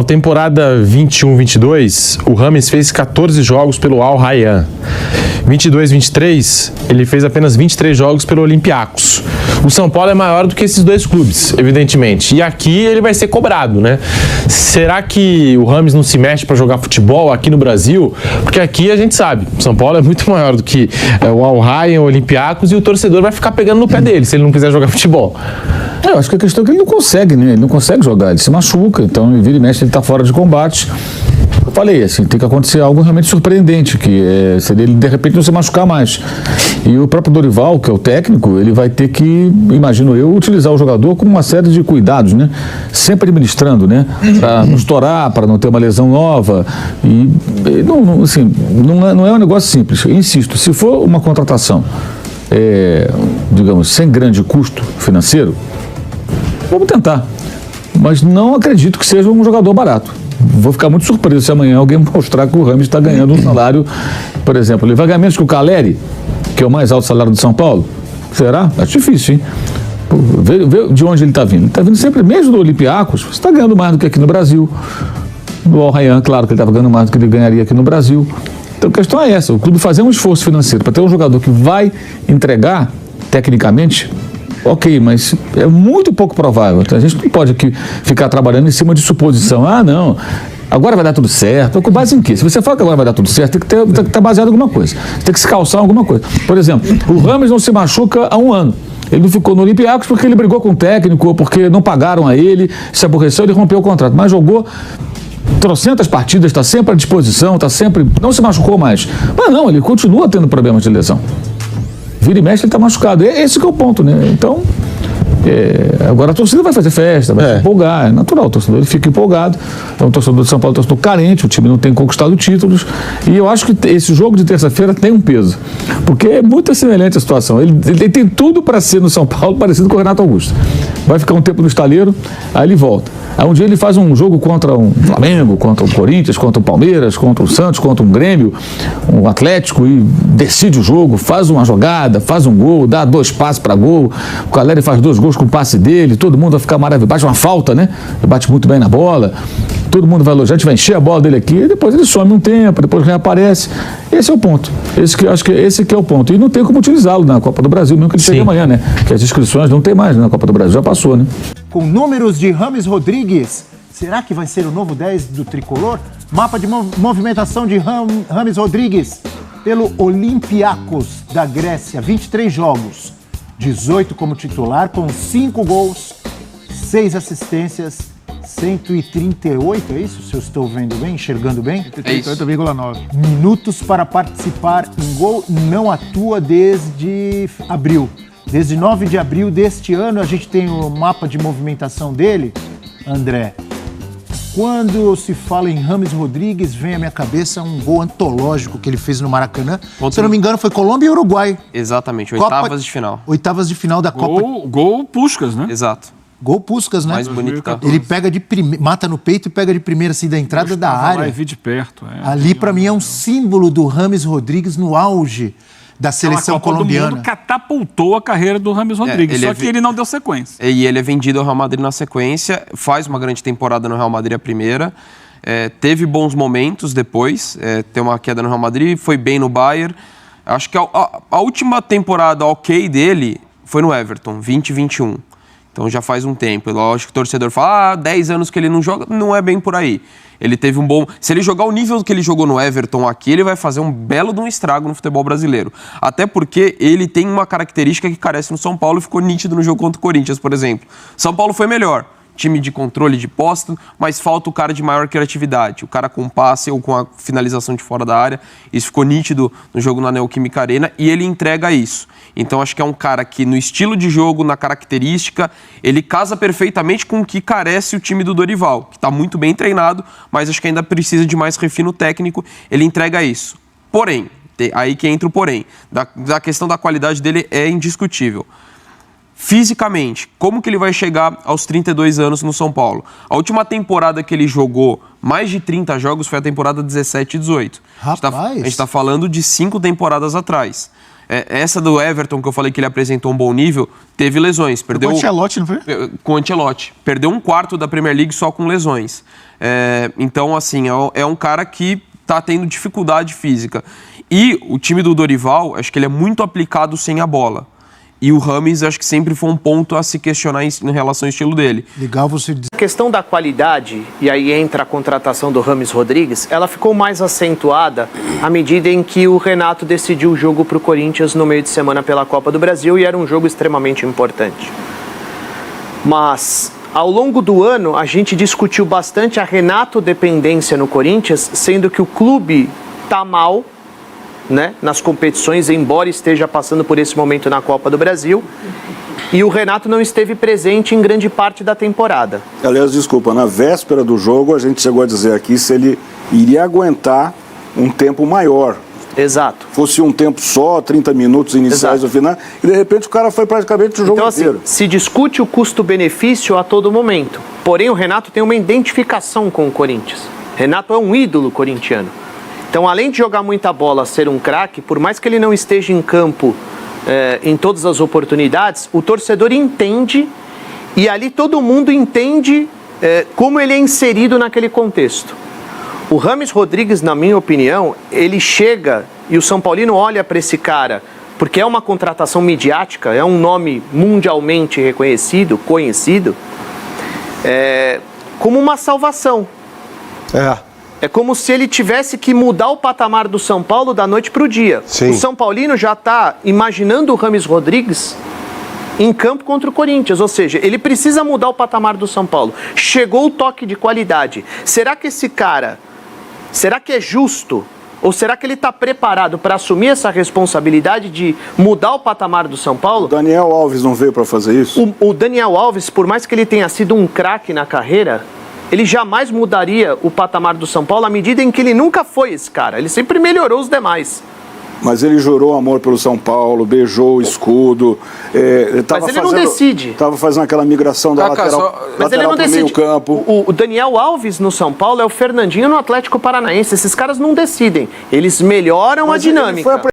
Na temporada 21-22, o Rames fez 14 jogos pelo Al Rayyan. 22-23, ele fez apenas 23 jogos pelo Olympiacos. O São Paulo é maior do que esses dois clubes, evidentemente. E aqui ele vai ser cobrado, né? Será que o Rames não se mexe para jogar futebol aqui no Brasil? Porque aqui a gente sabe, o São Paulo é muito maior do que o Al Rayyan, o Olympiacos, e o torcedor vai ficar pegando no pé dele se ele não quiser jogar futebol. Eu acho que a questão é que ele não consegue, né? Ele não consegue jogar, ele se machuca, então ele vira e mexe, ele está fora de combate. Eu falei, assim, tem que acontecer algo realmente surpreendente, que seria ele de repente não se machucar mais. E o próprio Dorival, que é o técnico, ele vai ter que, imagino eu, utilizar o jogador com uma série de cuidados, né? Sempre administrando, né? Para não estourar, para não ter uma lesão nova. E não, assim, não é um negócio simples. Eu insisto, se for uma contratação, digamos, sem grande custo financeiro, vamos tentar. Mas não acredito que seja um jogador barato. Vou ficar muito surpreso se amanhã alguém mostrar que o Rames está ganhando um salário, por exemplo, ele vai ganhar menos que o Caleri, que é o mais alto salário do São Paulo? Será? Acho difícil, hein? Pô, vê de onde ele está vindo. Ele está vindo sempre, mesmo do Olympiacos, você está ganhando mais do que aqui no Brasil. No Al Rayyan, claro que ele estava ganhando mais do que ele ganharia aqui no Brasil. Então a questão é essa, o clube fazer um esforço financeiro para ter um jogador que vai entregar, tecnicamente, ok, mas é muito pouco provável. Então, a gente não pode aqui ficar trabalhando em cima de suposição. Ah, não, agora vai dar tudo certo. Com base em quê? Se você fala que agora vai dar tudo certo, tem que estar baseado em alguma coisa. Tem que se calçar em alguma coisa. Por exemplo, o Rames não se machuca há um ano. Ele não ficou no Olympiacos porque ele brigou com o técnico, ou porque não pagaram a ele, se aborreceu, ele rompeu o contrato. Mas jogou trocentas partidas, está sempre à disposição, está sempre... Não se machucou mais. Mas não, ele continua tendo problemas de lesão. Vira e mexe, ele está machucado. Esse que é o ponto, né? Então, agora a torcida vai fazer festa, vai se empolgar. É natural, o torcedor ele fica empolgado. Então, o torcedor de São Paulo é um torcedor carente, o time não tem conquistado títulos. E eu acho que esse jogo de terça-feira tem um peso. Porque é muito semelhante a situação. Ele tem tudo para ser no São Paulo parecido com o Renato Augusto. Vai ficar um tempo no estaleiro, aí ele volta. Aí um dia ele faz um jogo contra um Flamengo, contra o Corinthians, contra o Palmeiras, contra o Santos, contra um Grêmio, um Atlético, e decide o jogo, faz uma jogada, faz um gol, dá 2 passes para gol, o Caleri faz 2 gols com o passe dele, todo mundo vai ficar maravilhoso, bate uma falta, né? Ele bate muito bem na bola, todo mundo vai elogiar, a gente vai encher a bola dele aqui, e depois ele some um tempo, depois reaparece. Esse é o ponto. Acho que esse que é o ponto. E não tem como utilizá-lo na Copa do Brasil, mesmo que ele chegue amanhã, né? Que as inscrições não tem mais na Copa do Brasil, já passou, né? Com números de Rames Rodrigues, será que vai ser o novo 10 do Tricolor? Mapa de movimentação de Rames Rodrigues pelo Olympiacos da Grécia, 23 jogos, 18 como titular, com 5 gols, 6 assistências, 138, é isso? Se eu estou vendo bem, enxergando bem? 138,9. Minutos para participar em gol, não atua desde abril. Desde 9 de abril deste ano, a gente tem o mapa de movimentação dele, André. Quando se fala em Rames Rodrigues, vem à minha cabeça um gol antológico que ele fez no Maracanã. Se eu não me engano, foi Colômbia e Uruguai. Exatamente, oitavas de final. Oitavas de final da Copa. Gol Puskás, né? Exato. Gol Puskás, né? Mais bonito que ele pega de primeira, mata no peito e pega de primeira, assim, da entrada da área. Vai vir de perto. Ali, para mim, é um símbolo do Rames Rodrigues no auge da seleção colombiana. O mundo catapultou a carreira do Rames Rodrigues, só que ele não deu sequência. E ele é vendido ao Real Madrid na sequência, faz uma grande temporada no Real Madrid a primeira, teve bons momentos depois, tem uma queda no Real Madrid, foi bem no Bayern. Acho que a última temporada ok dele foi no Everton, 2021. Então já faz um tempo. Lógico que o torcedor fala, 10 anos que ele não joga, não é bem por aí. Ele teve um bom... Se ele jogar o nível que ele jogou no Everton aqui, ele vai fazer um belo de um estrago no futebol brasileiro. Até porque ele tem uma característica que carece no São Paulo e ficou nítido no jogo contra o Corinthians, por exemplo. São Paulo foi melhor. Time de controle de posse, mas falta o cara de maior criatividade. O cara com passe ou com a finalização de fora da área. Isso ficou nítido no jogo na Neoquímica Arena e ele entrega isso. Então acho que é um cara que no estilo de jogo, na característica, ele casa perfeitamente com o que carece o time do Dorival, que está muito bem treinado, mas acho que ainda precisa de mais refino técnico. Ele entrega isso. Porém, aí que entra o porém. Da questão da qualidade dele é indiscutível. Fisicamente, como que ele vai chegar aos 32 anos no São Paulo? A última temporada que ele jogou mais de 30 jogos foi a temporada 17 e 18. Rapaz! A gente está falando de 5 temporadas atrás. Essa do Everton, que eu falei que ele apresentou um bom nível, teve lesões. Perdeu Com o Ancelotti, não foi? Com o Ancelotti. Perdeu um quarto da Premier League só com lesões. Então, assim, é um cara que tá tendo dificuldade física. E o time do Dorival, acho que ele é muito aplicado sem a bola. E o Rames, acho que sempre foi um ponto a se questionar em relação ao estilo dele. Legal você dizer. A questão da qualidade, e aí entra a contratação do Rames Rodrigues, ela ficou mais acentuada à medida em que o Renato decidiu o jogo para o Corinthians no meio de semana pela Copa do Brasil, e era um jogo extremamente importante. Mas, ao longo do ano, a gente discutiu bastante a Renato-dependência no Corinthians, sendo que o clube está mal, né, nas competições, embora esteja passando por esse momento na Copa do Brasil, e o Renato não esteve presente em grande parte da temporada. Aliás, desculpa, na véspera do jogo a gente chegou a dizer aqui se ele iria aguentar um tempo maior. Exato. Fosse um tempo só, 30 minutos iniciais do final, e de repente o cara foi praticamente o jogo inteiro. Então, assim, se discute o custo-benefício a todo momento. Porém, o Renato tem uma identificação com o Corinthians. Renato é um ídolo corintiano. Então, além de jogar muita bola, ser um craque, por mais que ele não esteja em campo em todas as oportunidades, o torcedor entende, e ali todo mundo entende como ele é inserido naquele contexto. O Rames Rodrigues, na minha opinião, ele chega e o São Paulino olha para esse cara, porque é uma contratação midiática, é um nome mundialmente reconhecido, conhecido, como uma salvação. É como se ele tivesse que mudar o patamar do São Paulo da noite para o dia. Sim. O São Paulino já está imaginando o Rames Rodrigues em campo contra o Corinthians, ou seja, ele precisa mudar o patamar do São Paulo. Chegou o toque de qualidade. Será que esse cara, será que é justo? Ou será que ele está preparado para assumir essa responsabilidade de mudar o patamar do São Paulo? O Daniel Alves não veio para fazer isso? O Daniel Alves, por mais que ele tenha sido um craque na carreira, ele jamais mudaria o patamar do São Paulo à medida em que ele nunca foi esse cara. Ele sempre melhorou os demais. Mas ele jurou amor pelo São Paulo, beijou o escudo. Mas ele não decide. Estava fazendo aquela migração da lateral Mas ele não para o decide. meio campo. O Daniel Alves no São Paulo é o Fernandinho no Atlético Paranaense. Esses caras não decidem. Eles melhoram a dinâmica.